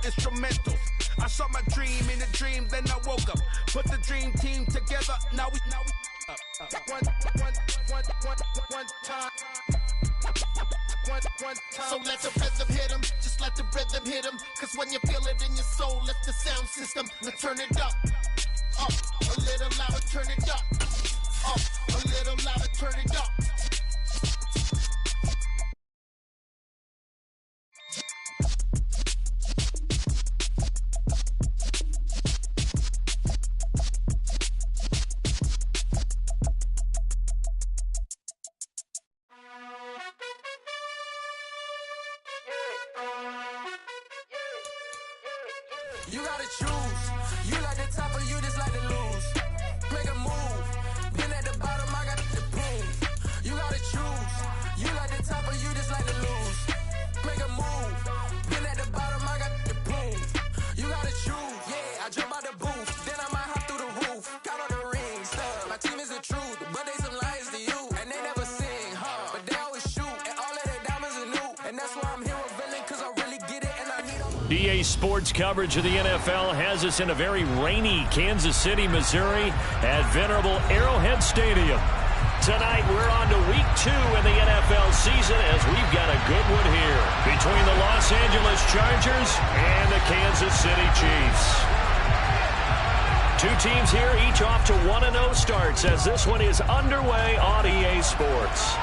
instrumentals. I saw my dream in a dream, then I woke up. Put the dream team together, now we up. One time. So let the rhythm hit 'em, just let the rhythm hit 'em. Cause when you feel it in your soul, lift the sound system. Now turn it up, a little louder, turn it up, a little louder, turn it up. You gotta choose. You like the top or you just like to lose. Make a move. Been at the bottom, I got the prove. You gotta choose. You like the top or you just like to lose. Make a move. Been at the bottom, I got the prove. You gotta choose. Yeah, I jump out the booth. Then I might hop through the roof. Count on the rings. My team is the truth, but they some liars to you. And they never sing, huh? But they always shoot. And all of their diamonds are new. And that's why I'm here with Villain, cause I really get it and I need them. EA Sports coverage of the NFL has us in a very rainy Kansas City, Missouri at venerable Arrowhead Stadium. Tonight we're on to week 2 in the NFL season as we've got a good one here between the Los Angeles Chargers and the Kansas City Chiefs. Two teams here, each off to 1-0 starts as this one is underway on EA Sports.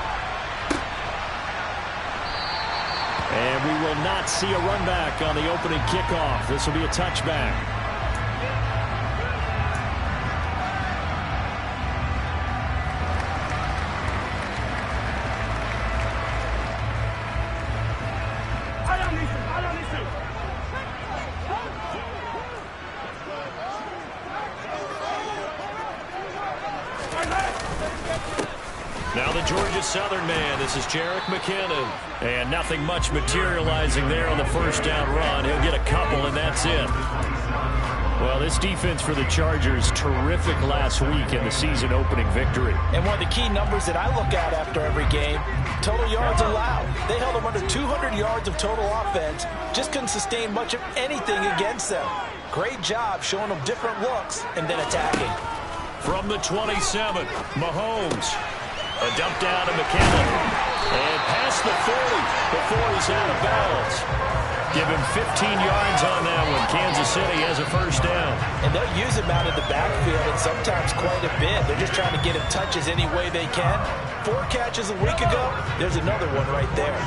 And we will not see a run back on the opening kickoff. This will be a touchback. Now the Georgia Southern man, this is Jerick McKinnon. And nothing much materializing there on the first down run. He'll get a couple, and that's it. Well, this defense for the Chargers, terrific last week in the season-opening victory. And one of the key numbers that I look at after every game, total yards allowed. They held them under 200 yards of total offense, just couldn't sustain much of anything against them. Great job showing them different looks and then attacking. From the 27, Mahomes. A dump down to McKinnon. And past the 40 before he's out of bounds. Give him 15 yards on that one. Kansas City has a first down. And they'll use him out of the backfield and sometimes quite a bit. They're just trying to get him touches any way they can. 4 catches a week ago. There's another one right there.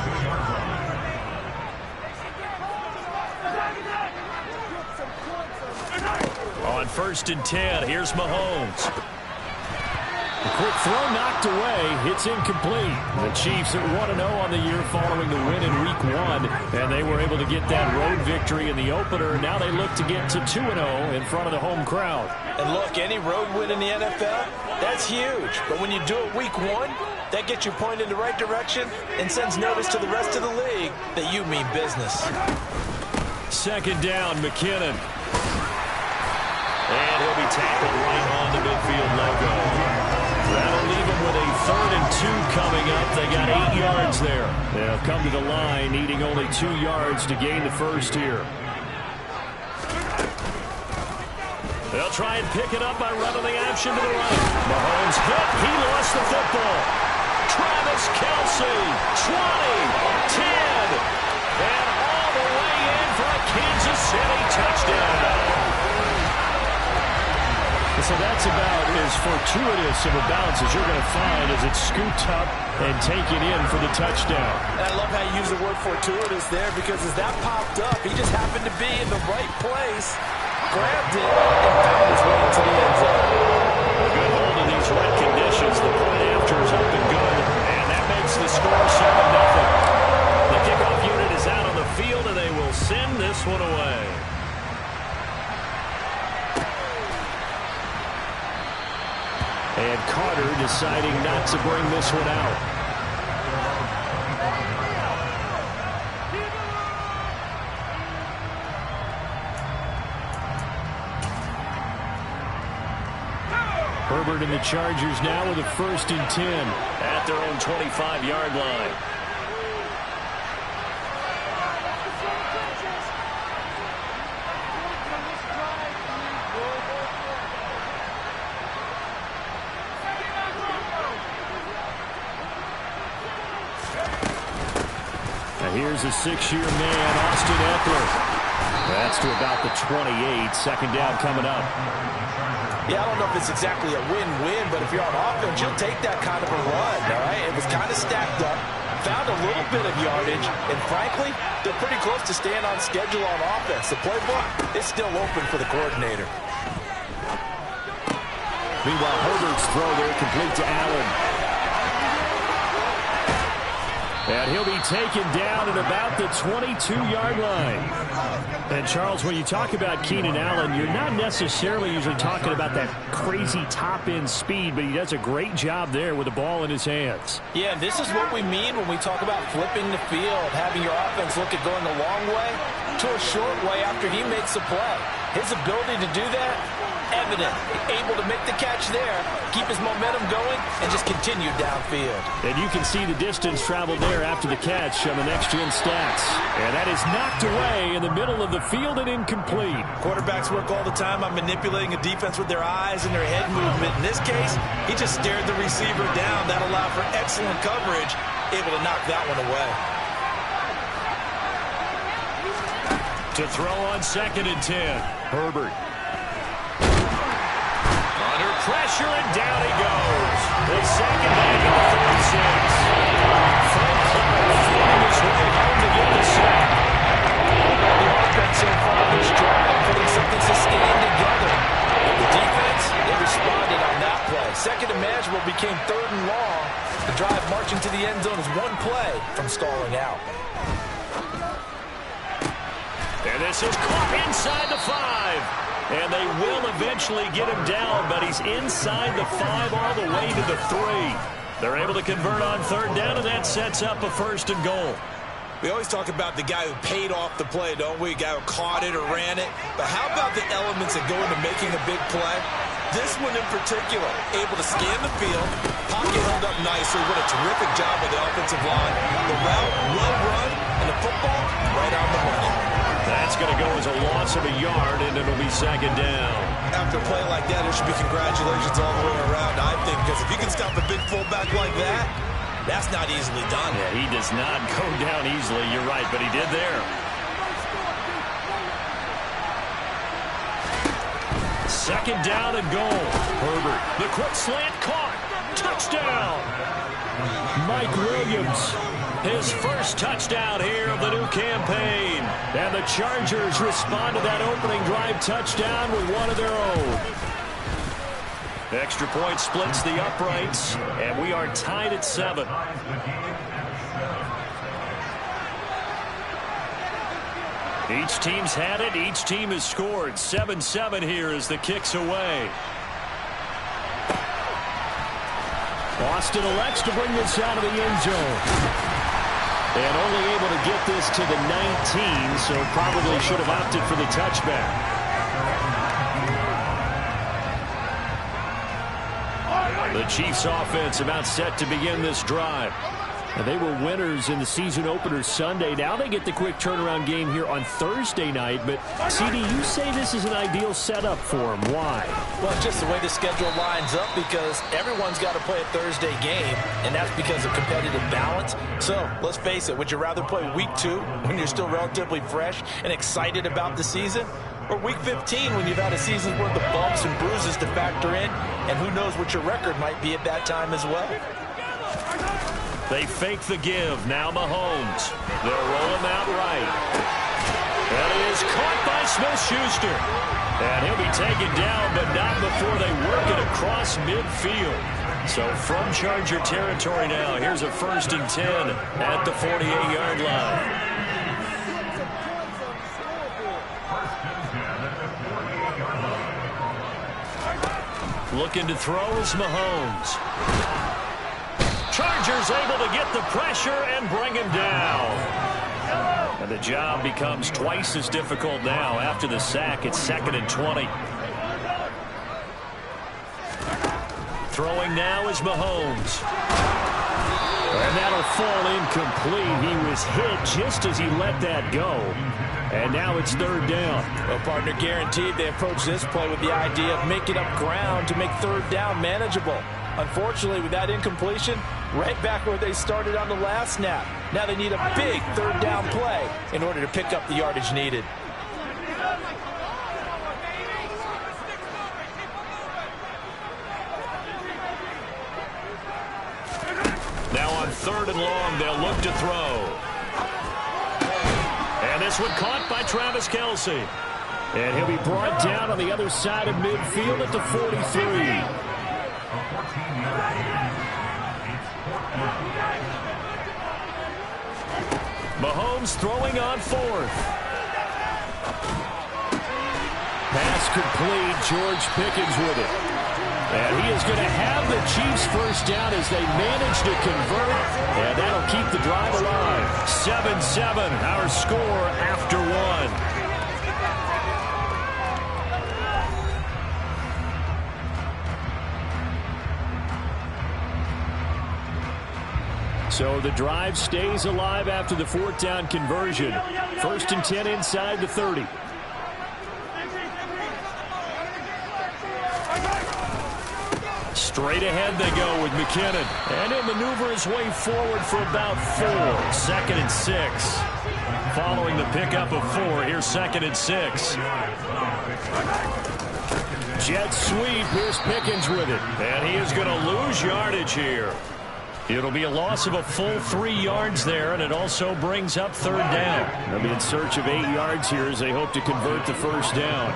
On 1st and 10, here's Mahomes. A quick throw knocked away. It's incomplete. The Chiefs at 1-0 on the year following the win in Week 1. And they were able to get that road victory in the opener. Now they look to get to 2-0 in front of the home crowd. And look, any road win in the NFL, that's huge. But when you do it Week 1, that gets you pointed in the right direction and sends notice to the rest of the league that you mean business. 2nd down, McKinnon. And he'll be tackled right on the midfield logo. That'll leave them with a 3rd and 2 coming up. They got 8 yards there. They'll come to the line, needing only 2 yards to gain the first here. They'll try and pick it up by running the action to the right. Mahomes hit. He lost the football. Travis Kelce, 20, 10, and all the way in for a Kansas City touchdown. So that's about as fortuitous of a bounce as you're going to find as it's scooped up and taken in for the touchdown. And I love how you use the word fortuitous there because as that popped up, he just happened to be in the right place, grabbed it, and found his way into the end zone. A good hold in these wet conditions. The point after is up and good, and that makes the score 7-0. The kickoff unit is out on the field, and they will send this one away. And Carter deciding not to bring this one out. Herbert and the Chargers now with a 1st and 10 at their own 25-yard line. is a 6-year man, Austin Ekeler. That's to about the 28. Second down coming up. Yeah, I don't know if it's exactly a win-win, but if you're on offense, you'll take that kind of a run, all right? It was kind of stacked up, found a little bit of yardage, and frankly, they're pretty close to staying on schedule on offense. The playbook is still open for the coordinator. Meanwhile, Herbert's throw there complete to Allen. And he'll be taken down at about the 22-yard line. And, Charles, when you talk about Keenan Allen, you're not necessarily usually talking about that crazy top-end speed, but he does a great job there with the ball in his hands. Yeah, this is what we mean when we talk about flipping the field, having your offense look at going a long way to a short way after he makes a play. His ability to do that, evident. Able to make the catch there, keep his momentum going, and just continue downfield. And you can see the distance traveled there after the catch on the next-gen stats. And that is knocked away in the middle of the field and incomplete. Quarterbacks work all the time on manipulating a defense with their eyes and their head movement. In this case, he just stared the receiver down. That allowed for excellent coverage, able to knock that one away. To throw on 2nd and 10, Herbert. Under pressure, and down he goes. The second back at the 36. Frank Clark finding his way home to get the sack. The offense so far this drive, putting something sustained together. The defense, they responded on that play. Second and manageable became 3rd and long. The drive marching to the end zone is one play from stalling out. And this is caught inside the 5. And they will eventually get him down, but he's inside the 5 all the way to the 3. They're able to convert on 3rd down, and that sets up a 1st and goal. We always talk about the guy who paid off the play, don't we? The guy who caught it or ran it. But how about the elements that go into making a big play? This one in particular, able to scan the field, pocket held up nicely. What a terrific job with the offensive line. The route, well run, and the football right on the money. That's going to go as a loss of a yard, and it'll be 2nd down. After a play like that, there should be congratulations all the way around, I think, because if you can stop a big fullback like that, that's not easily done. Yeah, he does not go down easily, you're right, but he did there. 2nd down and goal. Herbert, the quick slant caught. Touchdown. Mike Williams, his first touchdown here of the new campaign. And the Chargers respond to that opening drive touchdown with one of their own. Extra point splits the uprights, and we are tied at 7. Each team's had it. Each team has scored. 7-7 here as the kick's away. Boston elects to bring this out of the end zone. And only able to get this to the 19, so probably should have opted for the touchback. The Chiefs offense about set to begin this drive. And they were winners in the season opener Sunday. Now they get the quick turnaround game here on Thursday night. But, CD, you say this is an ideal setup for them. Why? Well, just the way the schedule lines up, because everyone's got to play a Thursday game, and that's because of competitive balance. So, let's face it, would you rather play week 2 when you're still relatively fresh and excited about the season? Or week 15 when you've had a season's worth of bumps and bruises to factor in, and who knows what your record might be at that time as well? They fake the give. Now Mahomes. They'll roll him out right. That is caught by Smith-Schuster. And he'll be taken down, but not before they work it across midfield. So from Charger territory now, here's a 1st and 10 at the 48-yard line. Looking to throw is Mahomes. Chargers able to get the pressure and bring him down. And the job becomes twice as difficult now after the sack. It's 2nd and 20. Throwing now is Mahomes. And that'll fall incomplete. He was hit just as he let that go. And now it's 3rd down. Well, partner, guaranteed they approach this play with the idea of making up ground to make 3rd down manageable. Unfortunately, with that incompletion, right back where they started on the last snap. Now they need a big third down play in order to pick up the yardage needed. Now on 3rd and long, they'll look to throw. And this one caught by Travis Kelce. And he'll be brought down on the other side of midfield at the 43. Mahomes throwing on 4th. Pass complete. George Pickens with it. And he is going to have the Chiefs first down as they manage to convert. And that'll keep the drive alive. 7-7, our score after 1. So the drive stays alive after the 4th down conversion. 1st and 10 inside the 30. Straight ahead they go with McKinnon. And he'll maneuver his way forward for about 4. 2nd and 6. Following the pickup of 4, here's 2nd and 6. Jet sweep. Here's Pickens with it. And he is going to lose yardage here. It'll be a loss of a full 3 yards there, and it also brings up 3rd down. They'll be in search of 8 yards here as they hope to convert the first down.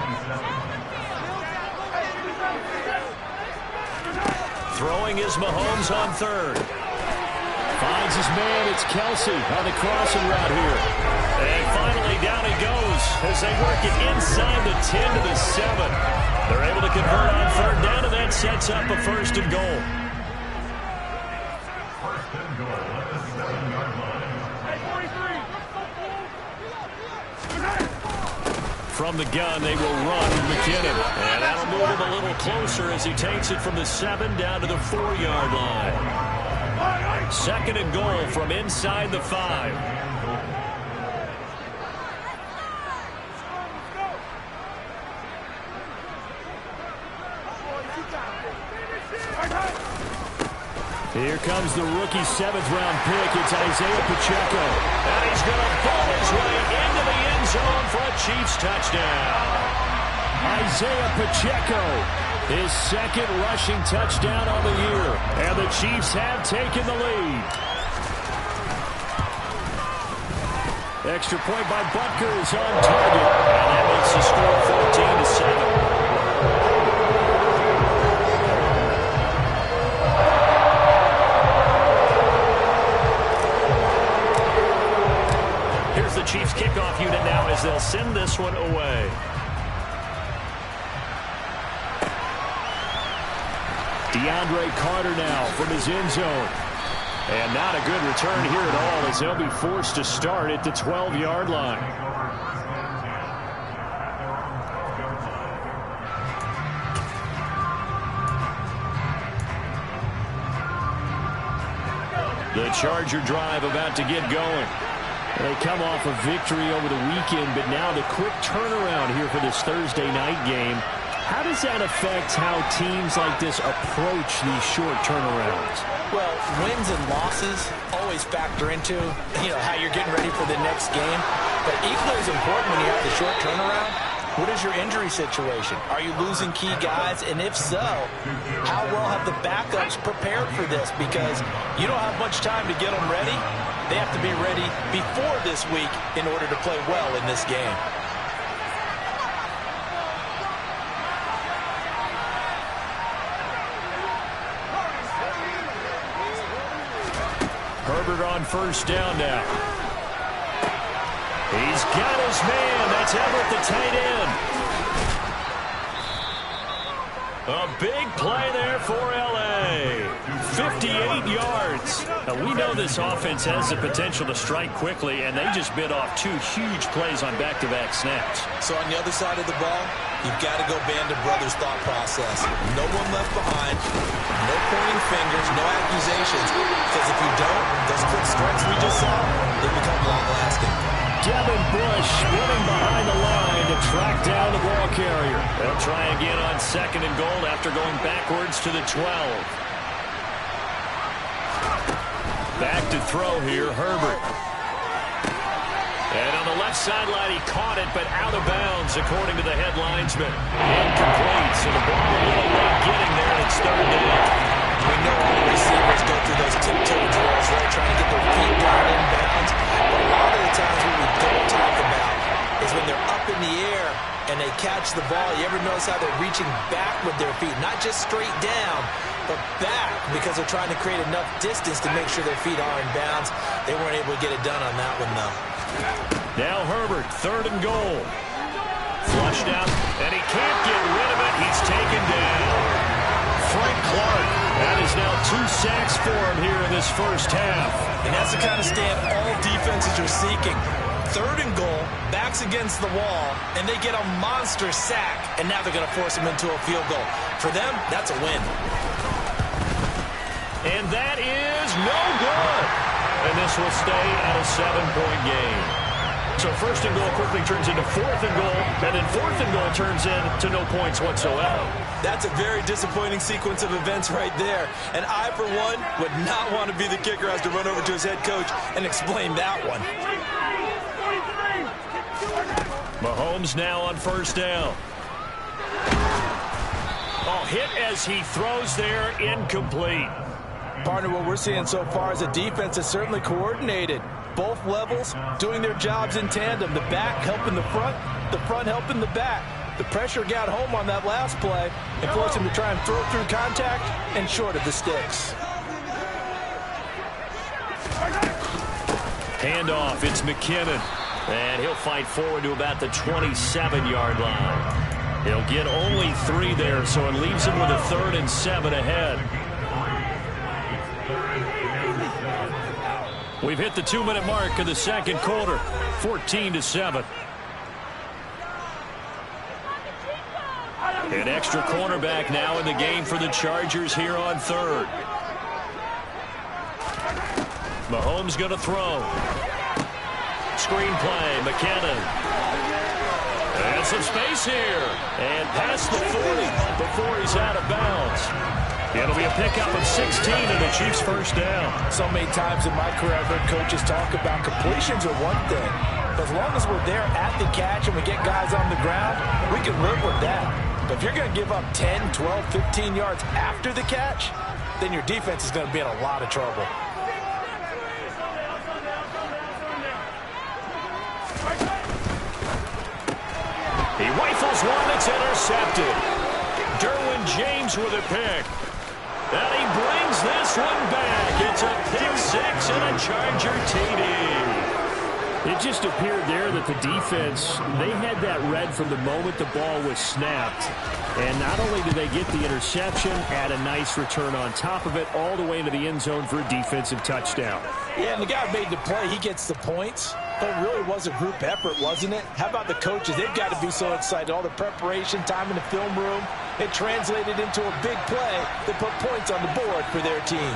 Throwing is Mahomes on 3rd. Finds his man. It's Kelce on the crossing route here. And finally down he goes as they work it inside the 10 to the 7. They're able to convert on 3rd down, and that sets up a 1st and goal. From the gun, they will run McKinnon. And that'll move him a little closer as he takes it from the 7 down to the 4-yard line. 2nd and goal from inside the 5. Here comes the rookie 7th-round pick. It's Isaiah Pacheco. And he's going to ball his way into the end zone for a Chiefs touchdown. Isaiah Pacheco, his 2nd rushing touchdown on the year. And the Chiefs have taken the lead. Extra point by Butker is on target. And that makes the score 14-7. The Chiefs kickoff unit now as they'll send this one away. DeAndre Carter now from his end zone. And not a good return here at all as they'll be forced to start at the 12-yard line. The Charger drive about to get going. They come off a victory over the weekend, but now the quick turnaround here for this Thursday night game. How does that affect how teams like this approach these short turnarounds? Well, wins and losses always factor into, how you're getting ready for the next game. But equally as important when you have the short turnaround, what is your injury situation? Are you losing key guys? And if so, how well have the backups prepared for this? Because you don't have much time to get them ready. They have to be ready before this week in order to play well in this game. Herbert on 1st down now. He's got his man. That's Everett, the tight end. A big play there for L.A. 58 yards. Now, we know this offense has the potential to strike quickly, and they just bit off 2 huge plays on back-to-back snaps. So on the other side of the ball, you've got to go Band of Brothers thought process. No one left behind, no pointing fingers, no accusations. Because if you don't, those quick strikes we just saw, they become long-lasting. Devin Bush running behind the line to track down the ball carrier. They'll try again on 2nd and goal after going backwards to the 12. Back to throw here, Herbert. And on the left sideline, he caught it, but out of bounds, according to the head linesman. Incomplete, so the ball a little late getting there, and it's third down. We know all the receivers go through those tiptoe drills, right, trying to get their feet down in bounds. But a lot of the times what we don't talk about is when they're up in the air and they catch the ball. You ever notice how they're reaching back with their feet? Not just straight down, but back, because they're trying to create enough distance to make sure their feet are in bounds. They weren't able to get it done on that one, though. Now Herbert, 3rd and goal. Flushed out, and he can't get rid of it. He's taken down. Frank Clark, that is now 2 sacks for him here in this first half. And that's the kind of stand all defenses are seeking. 3rd and goal, backs against the wall, and they get a monster sack, and now they're going to force him into a field goal. For them, that's a win. And that is no good. And this will stay at a 7-point game. So 1st and goal quickly turns into 4th and goal, and then 4th and goal turns into no points whatsoever. That's a very disappointing sequence of events right there. And I, for one, would not want to be the kicker as to run over to his head coach and explain that one. Mahomes now on 1st down. Oh, hit as he throws there, incomplete. Partner, what we're seeing so far is a defense that's certainly coordinated. Both levels doing their jobs in tandem. The back helping the front helping the back. The pressure got home on that last play and forced him to try and throw through contact and short of the sticks. Handoff, it's McKinnon. And he'll fight forward to about the 27-yard line. He'll get only 3 there, so it leaves him with a 3rd and 7 ahead. We've hit the 2-minute mark of the second quarter, 14-7. An extra cornerback now in the game for the Chargers here on 3rd. Mahomes going to throw. Screen play, McKinnon. And some space here. And past the 40 before he's out of bounds. It'll be a pickup of 16 and the Chiefs' first down. So many times in my career, I've heard coaches talk about completions are one thing. But as long as we're there at the catch and we get guys on the ground, we can live with that. But if you're going to give up 10, 12, 15 yards after the catch, then your defense is going to be in a lot of trouble. He rifles one that's intercepted. Derwin James with a pick. And he brings this one back. It's a pick-6 and a Charger TD. It just appeared there that the defense, they had that read from the moment the ball was snapped. And not only did they get the interception, add a nice return on top of it, all the way into the end zone for a defensive touchdown. Yeah, and the guy made the play. He gets the points. But it really was a group effort, wasn't it? How about the coaches? They've got to be so excited. All the preparation time in the film room, it translated into a big play that put points on the board for their team.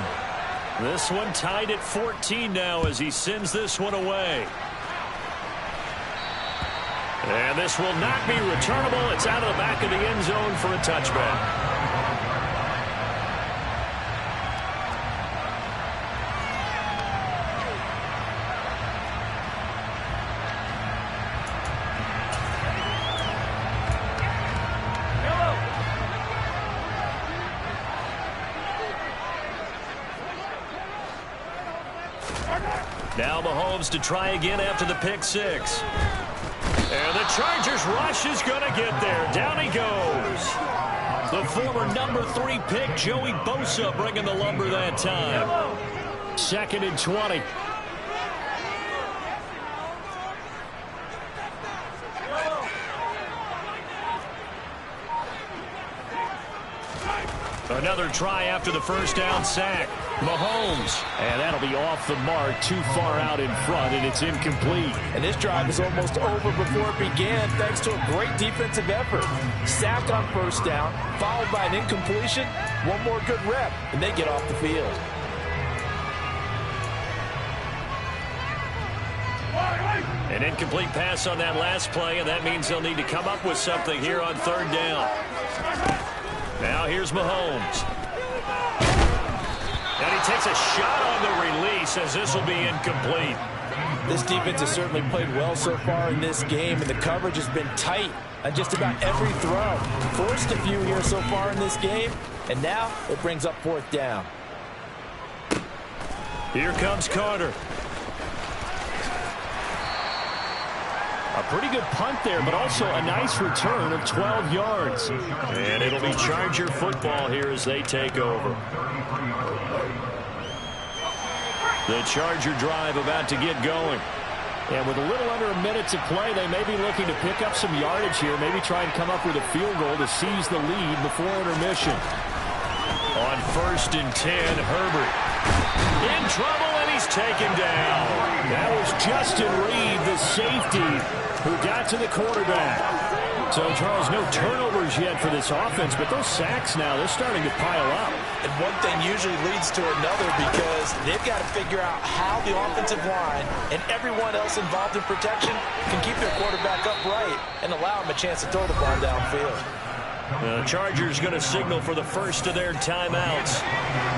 This one tied at 14 now as he sends this one away. And this will not be returnable. It's out of the back of the end zone for a touchback. Now Mahomes to try again after the pick-6. And the Chargers rush is going to get there. Down he goes. The former number 3 pick, Joey Bosa, bringing the lumber that time. 2nd and 20. Another try after the first down sack. Mahomes. And that'll be off the mark, too far out in front, and it's incomplete. And this drive is almost over before it began, thanks to a great defensive effort. Sack on first down, followed by an incompletion. One more good rep, and they get off the field. An incomplete pass on that last play, and that means they'll need to come up with something here on 3rd down. Now here's Mahomes. And he takes a shot on the release as this will be incomplete. This defense has certainly played well so far in this game, and the coverage has been tight on just about every throw. Forced a few here so far in this game, and now it brings up 4th down. Here comes Carter. A pretty good punt there, but also a nice return of 12 yards. And it'll be Charger football here as they take over. The Charger drive about to get going. And with a little under a minute to play, they may be looking to pick up some yardage here, maybe try and come up with a field goal to seize the lead before intermission. On 1st and 10, Herbert. In trouble, and he's taken down. That was Justin Reed, the safety, who got to the quarterback. So, Charles, no turnovers yet for this offense, but those sacks now, they're starting to pile up. And one thing usually leads to another because they've got to figure out how the offensive line and everyone else involved in protection can keep their quarterback upright and allow him a chance to throw the ball downfield. The Chargers going to signal for the first of their timeouts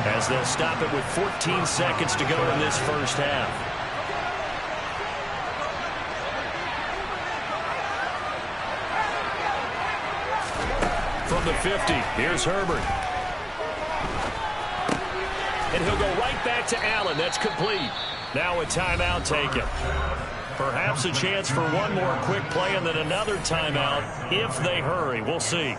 as they'll stop it with 14 seconds to go in this first half. From the 50, here's Herbert. And he'll go right back to Allen. That's complete. Now a timeout taken. Perhaps a chance for one more quick play and then another timeout if they hurry. We'll see.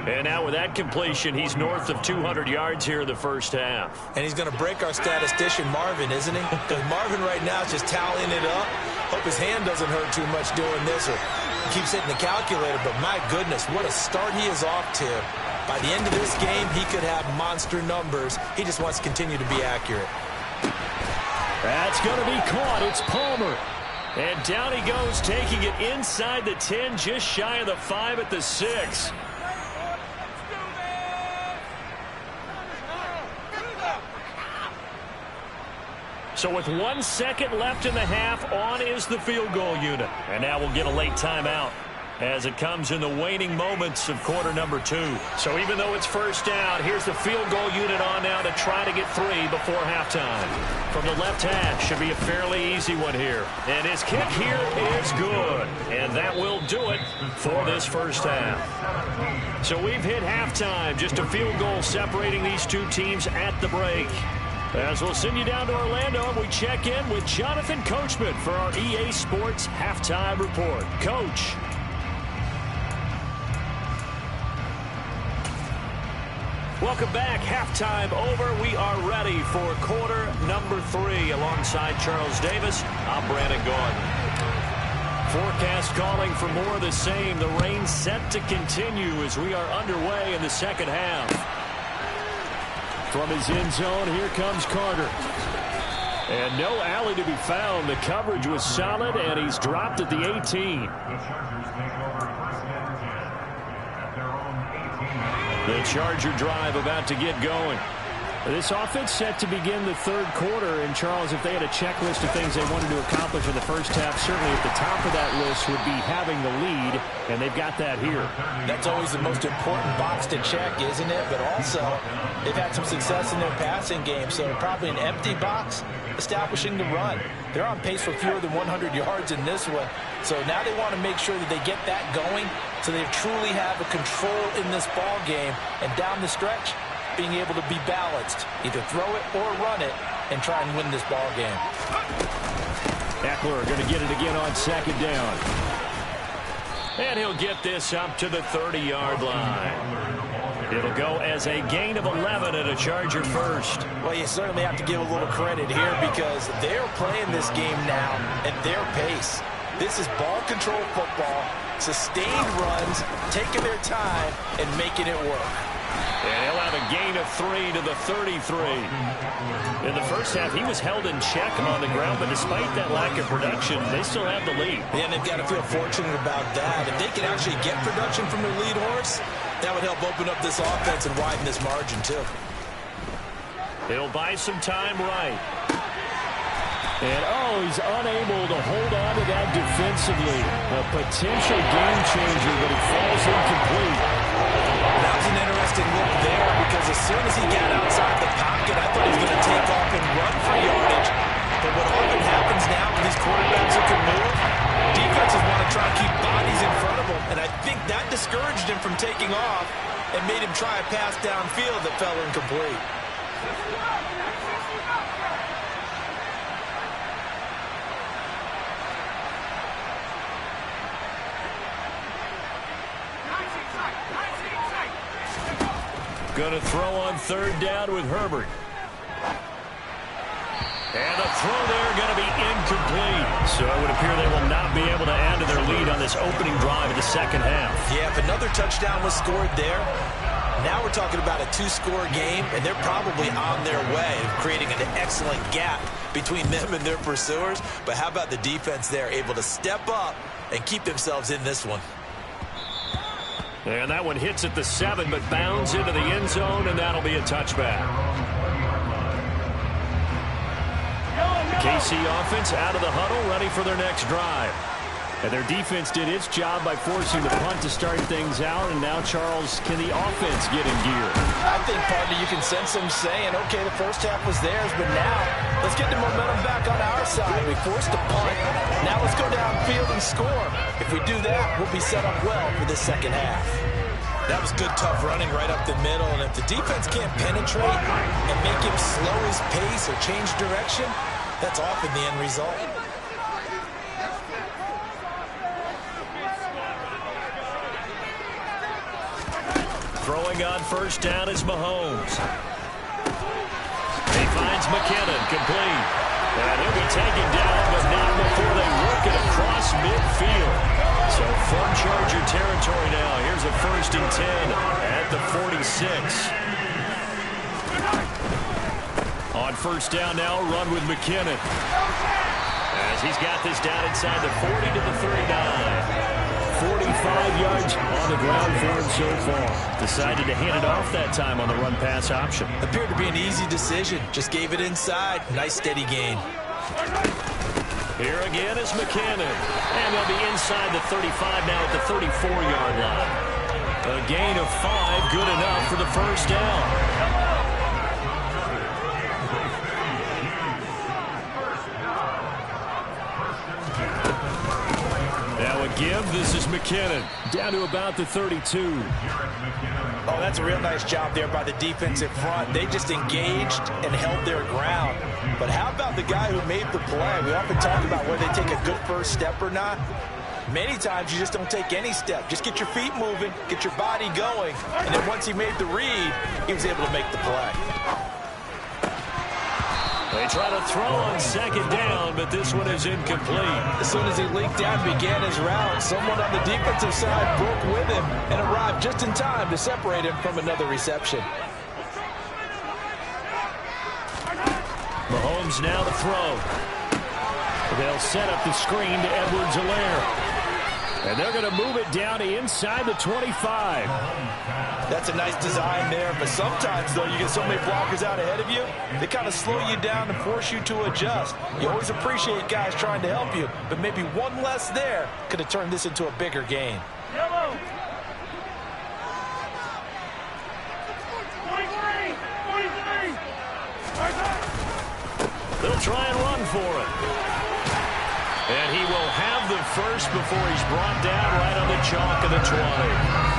And now with that completion, he's north of 200 yards here in the first half. And he's going to break our statistician, Marvin, isn't he? Because Marvin right now is just tallying it up. Hope his hand doesn't hurt too much doing this, or he keeps hitting the calculator. But my goodness, what a start he is off to. By the end of this game, he could have monster numbers. He just wants to continue to be accurate. That's going to be caught. It's Palmer. And down he goes, taking it inside the 10, just shy of the 5 at the 6. So with 1 second left in the half, on is the field goal unit. And now we'll get a late timeout as it comes in the waning moments of quarter number 2. So even though it's first down, here's the field goal unit on now to try to get 3 before halftime. From the left hash, should be a fairly easy one here. And his kick here is good. And that will do it for this first half. So we've hit halftime, just a field goal separating these two teams at the break. As we'll send you down to Orlando, and we check in with Jonathan Coachman for our EA Sports Halftime Report. Coach. Welcome back. Halftime over. We are ready for quarter number 3. Alongside Charles Davis, I'm Brandon Gordon. Forecast calling for more of the same. The rain set to continue as we are underway in the second half. From his end zone, here comes Carter. And no alley to be found. The coverage was solid, and he's dropped at the 18. The Charger drive about to get going. This offense set to begin the third quarter. And, Charles, if they had a checklist of things they wanted to accomplish in the first half, certainly at the top of that list would be having the lead, and they've got that here. That's always the most important box to check, isn't it? But also, they've had some success in their passing game, so probably an empty box establishing the run. They're on pace for fewer than 100 yards in this one. So now they want to make sure that they get that going so they truly have a control in this ball game. And down the stretch, being able to be balanced, either throw it or run it, and try and win this ball game. Eckler going to get it again on second down. And he'll get this up to the 30-yard line. It'll go as a gain of 11 and a Charger first. Well, you certainly have to give a little credit here because they're playing this game now at their pace. This is ball control football, sustained runs, taking their time, and making it work. And he'll have a gain of 3 to the 33. In the first half, he was held in check on the ground, but despite that lack of production, they still have the lead. Yeah, and they've got to feel fortunate about that. If they can actually get production from their lead horse, that would help open up this offense and widen this margin, too. He'll buy some time right. And, he's unable to hold on to that defensively. A potential game changer, but it falls incomplete. That was an interesting look there because as soon as he got outside the pocket, I thought he was going to take off and run for yardage. But what often happens now with these quarterbacks who can move, defenses want to try and keep bodies in front of them. And I think that discouraged him from taking off and made him try a pass downfield that fell incomplete. Going to throw on third down with Herbert. And the throw there going to be incomplete. So it would appear they will not be able to add to their lead on this opening drive of the second half. Yeah, if another touchdown was scored there, now we're talking about a two-score game, and they're probably on their way of creating an excellent gap between them and their pursuers. But how about the defense there, able to step up and keep themselves in this one? And that one hits at the 7, but bounds into the end zone, and that'll be a touchback. KC offense out of the huddle, ready for their next drive. And their defense did its job by forcing the punt to start things out, and now, Charles, can the offense get in gear? I think, partner, you can sense them saying, okay, the first half was theirs, but now let's get the momentum back on our side. We forced a punt. Now let's go downfield and score. If we do that, we'll be set up well for the second half. That was good, tough running right up the middle, and if the defense can't penetrate and make him slow his pace or change direction, that's often the end result. Throwing on first down is Mahomes. He finds McKinnon, complete. And he'll be taken down, but not before they work it across midfield. So from Charger territory now. Here's a 1st and 10 at the 46. On first down now, run with McKinnon. As he's got this down inside the 40 to the 39. 45 yards on the ground for him so far. Decided to hand it off that time on the run-pass option. Appeared to be an easy decision. Just gave it inside. Nice steady gain. Here again is McKinnon. And they'll be inside the 35 now at the 34-yard line. A gain of 5, good enough for the first down. Give. This is McKinnon down to about the 32. Oh, that's a real nice job there by the defensive front. They just engaged and held their ground. But how about the guy who made the play? We often talk about whether they take a good first step or not. Many times you just don't take any step. Just get your feet moving, get your body going. And then once he made the read, he was able to make the play. They try to throw on second down, but this one is incomplete. As soon as he leaked out and began his route, someone on the defensive side broke with him and arrived just in time to separate him from another reception. Mahomes now to throw. They'll set up the screen to Edwards-Helaire. And they're going to move it down to inside the 25. That's a nice design there, but sometimes, though, you get so many blockers out ahead of you, they kind of slow you down and force you to adjust. You always appreciate guys trying to help you, but maybe one less there could have turned this into a bigger game. Yellow. 43. They'll try and run for it. And he will have the first before he's brought down right on the chalk of the 20.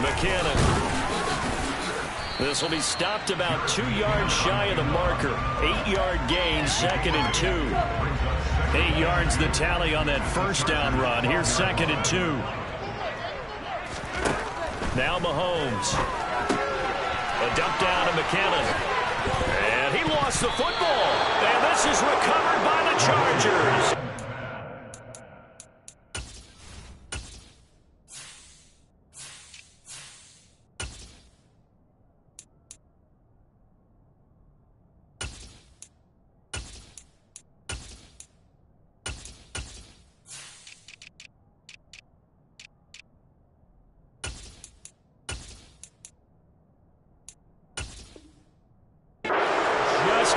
McKinnon. This will be stopped about 2 yards shy of the marker. 8-yard gain, 2nd and 2. 8 yards the tally on that first down run. Here's 2nd and 2. Now Mahomes. A dump down to McKinnon. And he lost the football. And this is recovered by the Chargers.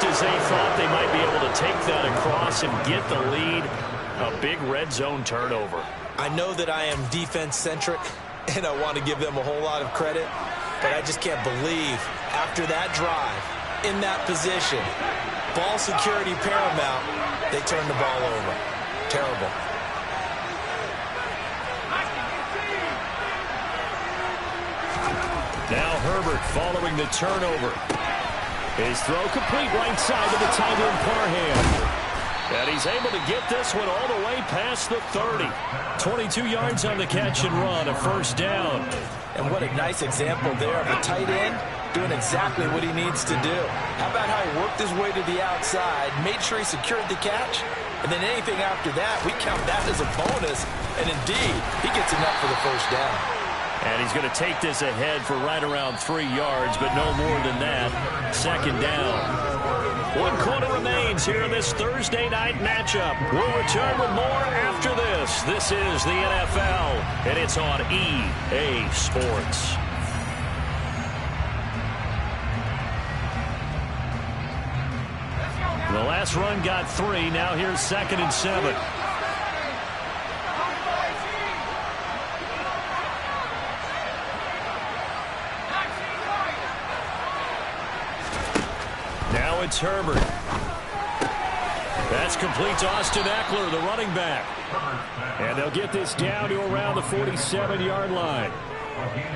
just as they thought they might be able to take that across and get the lead. A big red zone turnover. I know that I am defense-centric, and I want to give them a whole lot of credit, but I just can't believe after that drive, in that position, ball security paramount, they turned the ball over. Terrible. Now Herbert following the turnover. His throw complete right side to the tight end Parham. And he's able to get this one all the way past the 30. 22 yards on the catch and run, a first down. And what a nice example there of a tight end doing exactly what he needs to do. How about how he worked his way to the outside, made sure he secured the catch, and then anything after that, we count that as a bonus. And indeed, he gets enough for the first down. And he's going to take this ahead for right around 3 yards, but no more than that. Second down. 1 quarter remains here in this Thursday night matchup. We'll return with more after this. This is the NFL, and it's on EA Sports. The last run got 3. Now here's 2nd and 7. Now it's Herbert. That's complete to Austin Eckler, the running back. And they'll get this down to around the 47-yard line.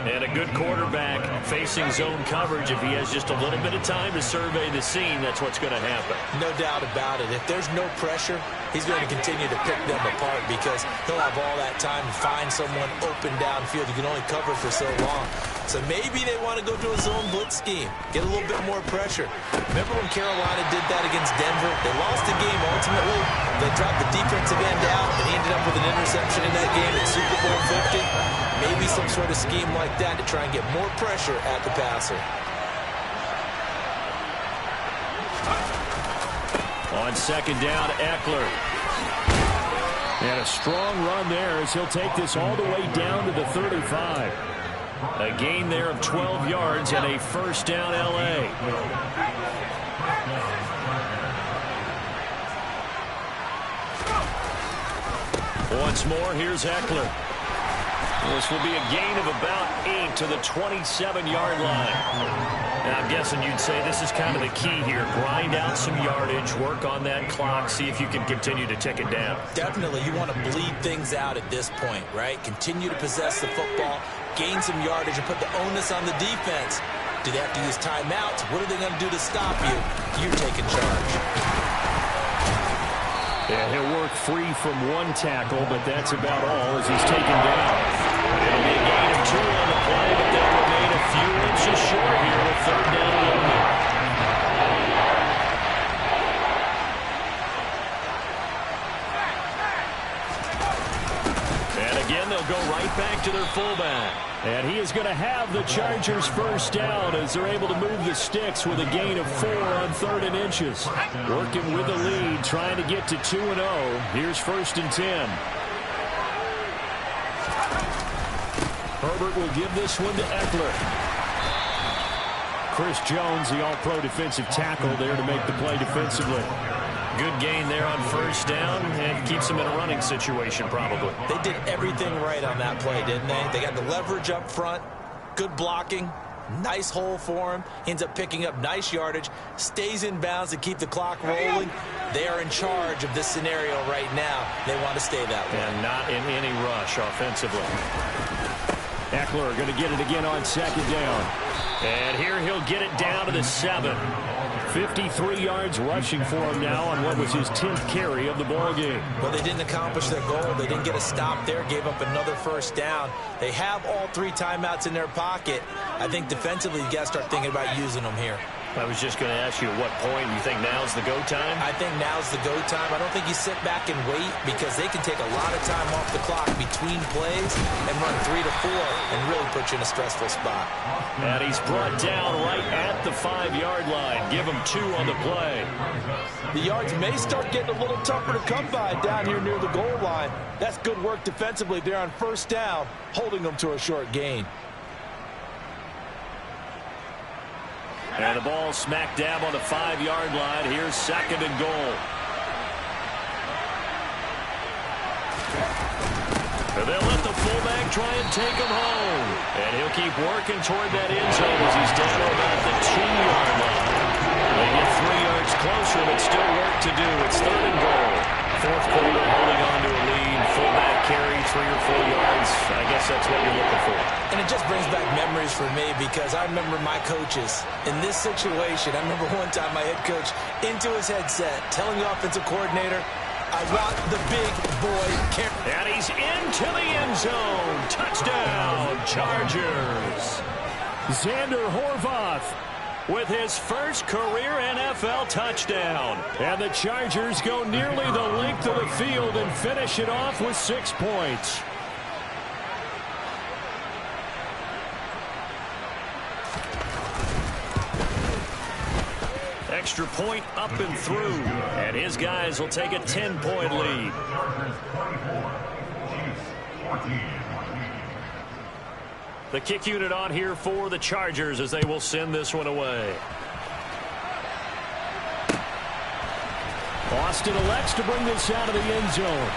And a good quarterback facing zone coverage. If he has just a little bit of time to survey the scene, that's what's going to happen. No doubt about it. If there's no pressure, he's going to continue to pick them apart because he'll have all that time to find someone open downfield. You can only cover for so long. So maybe they want to go to a zone blitz scheme, get a little bit more pressure. Remember when Carolina did that against Denver? They lost the game ultimately. They dropped the defensive end out, and he ended up with an interception in that game in Super Bowl 50. Maybe some sort of scheme like that to try and get more pressure at the passer. On second down, Eckler. And a strong run there as he'll take this all the way down to the 35. A gain there of 12 yards and a first down L.A. Once more, here's Eckler. This will be a gain of about 8 to the 27-yard line. And I'm guessing you'd say this is kind of the key here. Grind out some yardage, work on that clock, see if you can continue to tick it down. Definitely, you want to bleed things out at this point, right? Continue to possess the football, gain some yardage, and put the onus on the defense. Do they have to use timeouts? What are they going to do to stop you? You're taking charge. Yeah, he'll work free from one tackle, but that's about all as he's taken down. It'll be a gain of 2 on the play, but they'll remain a few inches short here with third down and only. And again, they'll go right back to their fullback. And he is going to have the Chargers first down as they're able to move the sticks with a gain of 4 on 3rd and inches. Working with the lead, trying to get to 2-0. Here's 1st and 10. Herbert will give this one to Eckler. Chris Jones, the all-pro defensive tackle, there to make the play defensively. Good gain there on first down and keeps them in a running situation probably. They did everything right on that play, didn't they? They got the leverage up front, good blocking, nice hole for him. He ends up picking up nice yardage, stays in bounds to keep the clock rolling. They are in charge of this scenario right now. They want to stay that way. And not in any rush offensively. Eckler going to get it again on second down. And here he'll get it down to the 7. 53 yards rushing for him now on what was his 10th carry of the ball game. Well, they didn't accomplish their goal. They didn't get a stop there, gave up another first down. They have all 3 timeouts in their pocket. I think defensively you got to start thinking about using them here. I was just going to ask you at what point you think now's the go time? I think now's the go time. I don't think you sit back and wait because they can take a lot of time off the clock between plays and run 3 to 4 and really put you in a stressful spot. And he's brought down right at the 5-yard line. Give him 2 on the play. The yards may start getting a little tougher to come by down here near the goal line. That's good work defensively there on first down, holding them to a short gain. And the ball smack dab on the 5-yard line. Here's 2nd and goal. And they'll let the fullback try and take him home. And he'll keep working toward that end zone as he's down to about the 2-yard line. They get 3 yards closer, but still work to do. It's 3rd and goal. 4th quarter, holding on to a lead. Fullback carry, 3 or 4 yards. I guess that's what you're looking for. And it just brings back memories for me because I remember my coaches in this situation. I remember one time my head coach into his headset telling the offensive coordinator, I want the big boy carry. And he's into the end zone. Touchdown, Chargers. Xander Horvath with his first career NFL touchdown. And the Chargers go nearly the length of the field and finish it off with 6 points. Extra point up and through. And his guys will take a 10-point lead. The kick unit on here for the Chargers as they will send this one away. Austin elects to bring this out of the end zone.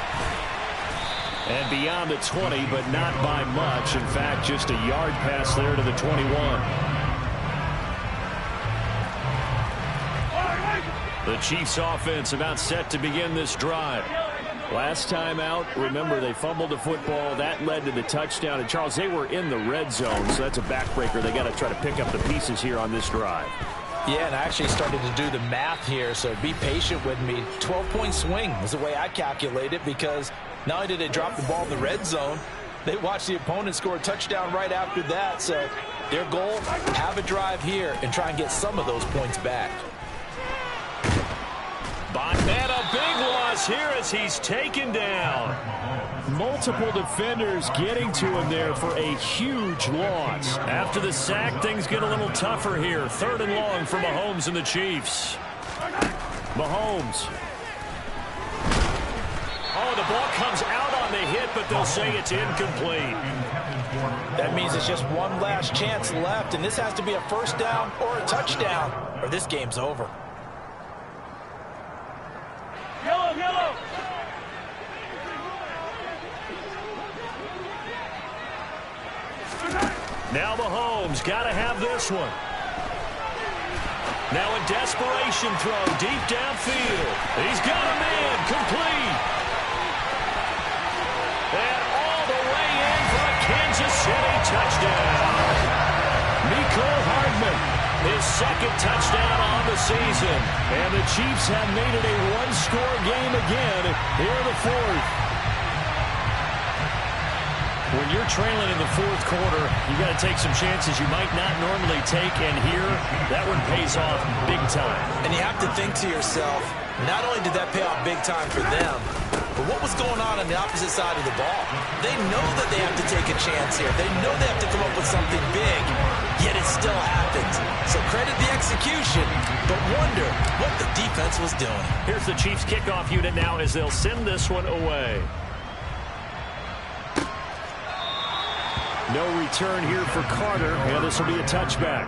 And beyond the 20, but not by much. In fact, just a yard pass there to the 21. The Chiefs offense about set to begin this drive. Last time out, remember, they fumbled the football. That led to the touchdown. And, Charles, they were in the red zone, so that's a backbreaker. They got to try to pick up the pieces here on this drive. Yeah, and I actually started to do the math here, so be patient with me. 12-point swing is the way I calculate it because not only did they drop the ball in the red zone, they watched the opponent score a touchdown right after that. So their goal, have a drive here and try and get some of those points back. And a big loss here as he's taken down. Multiple defenders getting to him there for a huge loss. After the sack, things get a little tougher here. 3rd and long for Mahomes and the Chiefs. Mahomes. Oh, the ball comes out on the hit, but they'll say it's incomplete. That means it's just one last chance left, and this has to be a first down or a touchdown, or this game's over. Yellow. Now Mahomes got to have this one. Now a desperation throw deep downfield. He's got a man complete. And all the way in for a Kansas City touchdown. Mecole Hardman, his 2nd touchdown on the season. And the Chiefs have made it a one-score game again here in the 4th. When you're trailing in the 4th quarter, you got to take some chances you might not normally take, and here, that one pays off big time. And you have to think to yourself, not only did that pay off big time for them, but what was going on the opposite side of the ball? They know that they have to take a chance here. They know they have to come up with something big, yet it still happens. So credit the execution, but wonder what the defense was doing. Here's the Chiefs kickoff unit now as they'll send this one away. No return here for Carter, and this will be a touchback.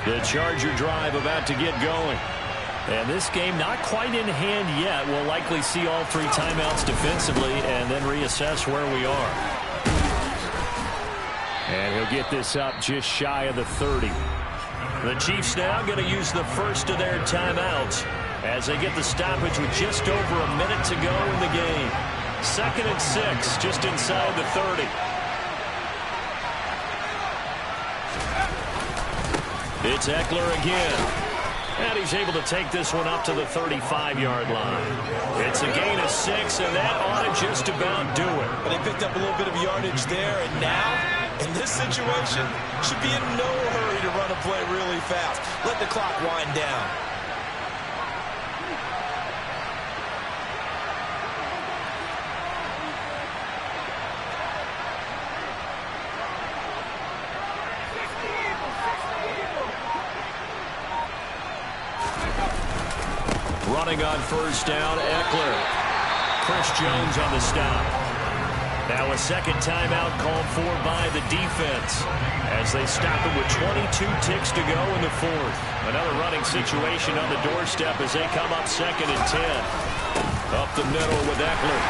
The Charger drive about to get going. And this game not quite in hand yet. We'll likely see all 3 timeouts defensively and then reassess where we are. And he'll get this up just shy of the 30. The Chiefs now going to use the first of their timeouts as they get the stoppage with just over a minute to go in the game. 2nd and 6, just inside the 30. It's Eckler again. And he's able to take this one up to the 35-yard line. It's a gain of 6, and that ought to just about do it. But they picked up a little bit of yardage there, and now, in this situation, should be in no hurry to run a play really fast. Let the clock wind down. Running coming on first down. Eckler. Chris Jones on the stop. Now a second timeout called for by the defense as they stop it with 22 ticks to go in the fourth. Another running situation on the doorstep as they come up 2nd and 10. Up the middle with Eckler.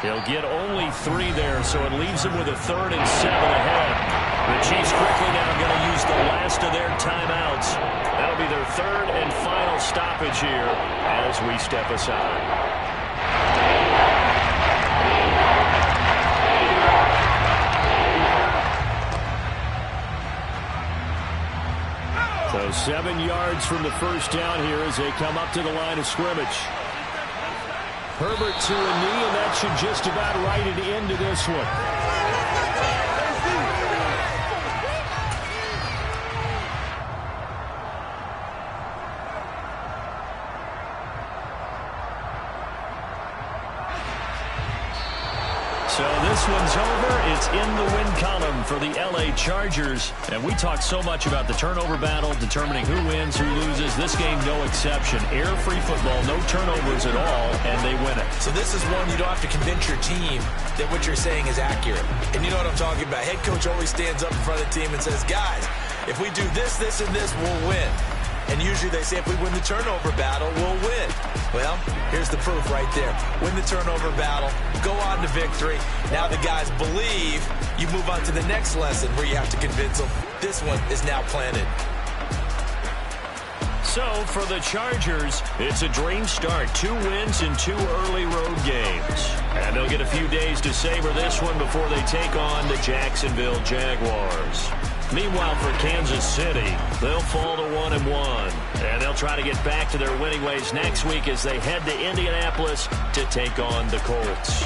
He'll get only 3 there, so it leaves him with a 3rd and 7 ahead. The Chiefs quickly now going to use the last of their timeouts. That'll be their 3rd and final stoppage here as we step aside. So 7 yards from the first down here as they come up to the line of scrimmage. Herbert to a knee, and that should just about write it into this one. So this one's over. It's in the win column for the L.A. Chargers. And we talked so much about the turnover battle, determining who wins, who loses. This game, no exception. Air-free football, no turnovers at all, and they win it. So this is one you don't have to convince your team that what you're saying is accurate. And you know what I'm talking about. Head coach always stands up in front of the team and says, guys, if we do this, this, and this, we'll win. And usually they say if we win the turnover battle, we'll win. Well, here's the proof right there. Win the turnover battle, go on to victory. Now the guys believe. You move on to the next lesson where you have to convince them. This one is now planted. So for the Chargers, it's a dream start. 2 wins in 2 early road games. And they'll get a few days to savor this one before they take on the Jacksonville Jaguars. Meanwhile, for Kansas City, they'll fall to 1-1. And they'll try to get back to their winning ways next week as they head to Indianapolis to take on the Colts.